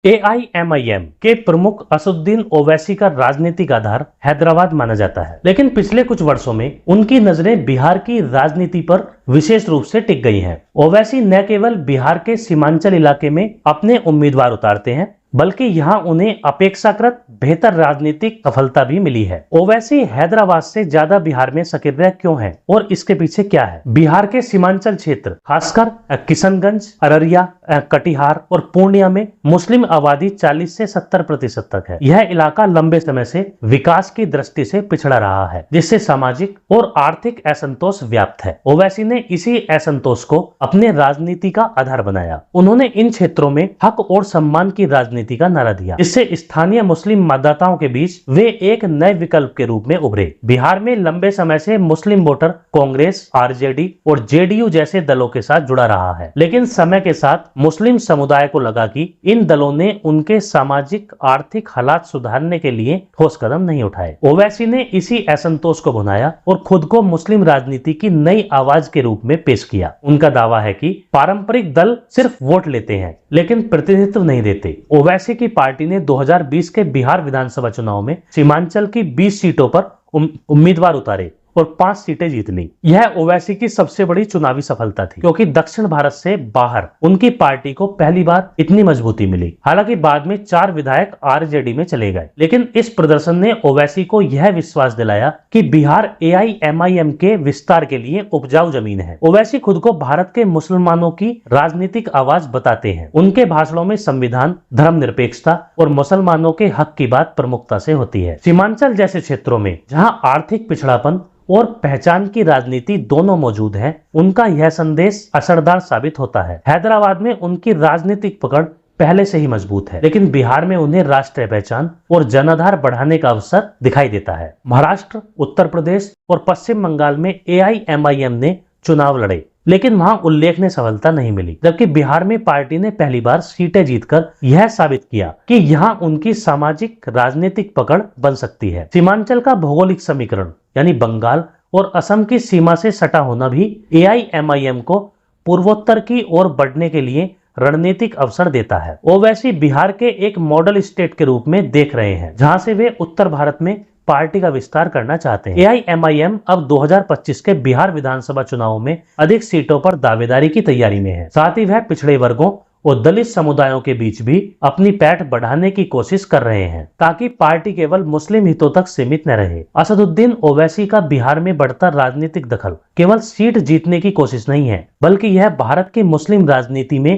AIMIM के प्रमुख असदुद्दीन ओवैसी का राजनीतिक आधार हैदराबाद माना जाता है, लेकिन पिछले कुछ वर्षों में उनकी नजरें बिहार की राजनीति पर विशेष रूप से टिक गई हैं। ओवैसी न केवल बिहार के सीमांचल इलाके में अपने उम्मीदवार उतारते हैं, बल्कि यहाँ उन्हें अपेक्षाकृत बेहतर राजनीतिक सफलता भी मिली है। ओवैसी हैदराबाद से ज्यादा बिहार में सक्रिय क्यों है और इसके पीछे क्या है? बिहार के सीमांचल क्षेत्र, खासकर किशनगंज, अररिया, कटिहार और पूर्णिया में मुस्लिम आबादी 40 से 70% तक है। यह इलाका लंबे समय से विकास की दृष्टि से पिछड़ा रहा है, जिससे सामाजिक और आर्थिक असंतोष व्याप्त है। ओवैसी ने इसी असंतोष को अपने राजनीति का आधार बनाया। उन्होंने इन क्षेत्रों में हक और सम्मान की राजनीति का नारा दिया, जिससे स्थानीय मुस्लिम मतदाताओं के बीच वे एक नए विकल्प के रूप में उभरे। बिहार में लंबे समय से मुस्लिम वोटर कांग्रेस, आरजेडी और जेडीयू जैसे दलों के साथ जुड़ा रहा है, लेकिन समय के साथ मुस्लिम समुदाय को लगा कि इन दलों ने उनके सामाजिक आर्थिक हालात सुधारने के लिए ठोस कदम नहीं उठाए। ओवैसी ने इसी असंतोष को भुनाया और खुद को मुस्लिम राजनीति की नई आवाज के रूप में पेश किया। उनका दावा है कि पारंपरिक दल सिर्फ वोट लेते हैं, लेकिन प्रतिनिधित्व नहीं देते। ओवैसी की पार्टी ने 2020 के बिहार विधानसभा चुनाव में सीमांचल की 20 सीटों पर उम्मीदवार उतारे और 5 सीटें जीत ली। यह ओवैसी की सबसे बड़ी चुनावी सफलता थी, क्योंकि दक्षिण भारत से बाहर उनकी पार्टी को पहली बार इतनी मजबूती मिली। हालांकि बाद में 4 विधायक आरजेडी में चले गए, लेकिन इस प्रदर्शन ने ओवैसी को यह विश्वास दिलाया कि बिहार AIMIM के विस्तार के लिए उपजाऊ जमीन है। ओवैसी खुद को भारत के मुसलमानों की राजनीतिक आवाज बताते हैं। उनके भाषणों में संविधान, धर्मनिरपेक्षता और मुसलमानों के हक की बात प्रमुखता से होती है। सीमांचल जैसे क्षेत्रों में जहां आर्थिक पिछड़ापन और पहचान की राजनीति दोनों मौजूद है, उनका यह संदेश असरदार साबित होता है। हैदराबाद में उनकी राजनीतिक पकड़ पहले से ही मजबूत है, लेकिन बिहार में उन्हें राष्ट्रीय पहचान और जनाधार बढ़ाने का अवसर दिखाई देता है। महाराष्ट्र, उत्तर प्रदेश और पश्चिम बंगाल में AIMIM ने चुनाव लड़े, लेकिन वहां उल्लेखनीय सफलता नहीं मिली, जबकि बिहार में पार्टी ने पहली बार सीटें जीतकर यह साबित किया कि यहां उनकी सामाजिक राजनीतिक पकड़ बन सकती है। सीमांचल का भौगोलिक समीकरण यानी बंगाल और असम की सीमा से सटा होना भी AIMIM को पूर्वोत्तर की ओर बढ़ने के लिए रणनीतिक अवसर देता है। ओवैसी बिहार के एक मॉडल स्टेट के रूप में देख रहे हैं, जहां से वे उत्तर भारत में पार्टी का विस्तार करना चाहते हैं। AIMIM अब 2025 के बिहार विधानसभा चुनाव में अधिक सीटों पर दावेदारी की तैयारी में है। साथ ही वह पिछड़े वर्गों और दलित समुदायों के बीच भी अपनी पैठ बढ़ाने की कोशिश कर रहे हैं, ताकि पार्टी केवल मुस्लिम हितों तक सीमित न रहे। असदुद्दीन ओवैसी का बिहार में बढ़ता राजनीतिक दखल केवल सीट जीतने की कोशिश नहीं है, बल्कि यह भारत की मुस्लिम राजनीति में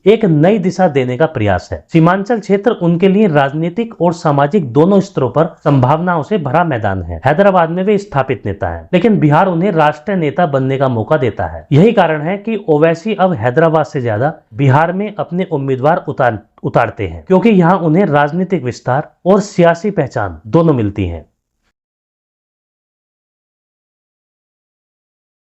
एक नई दिशा देने का प्रयास है। सीमांचल क्षेत्र उनके लिए राजनीतिक और सामाजिक दोनों स्तरों पर संभावनाओं से भरा मैदान है। हैदराबाद में वे स्थापित नेता हैं, लेकिन बिहार उन्हें राष्ट्रीय नेता बनने का मौका देता है। यही कारण है कि ओवैसी अब हैदराबाद से ज्यादा बिहार में अपने उम्मीदवार उतारते हैं, क्योंकि यहाँ उन्हें राजनीतिक विस्तार और सियासी पहचान दोनों मिलती हैं।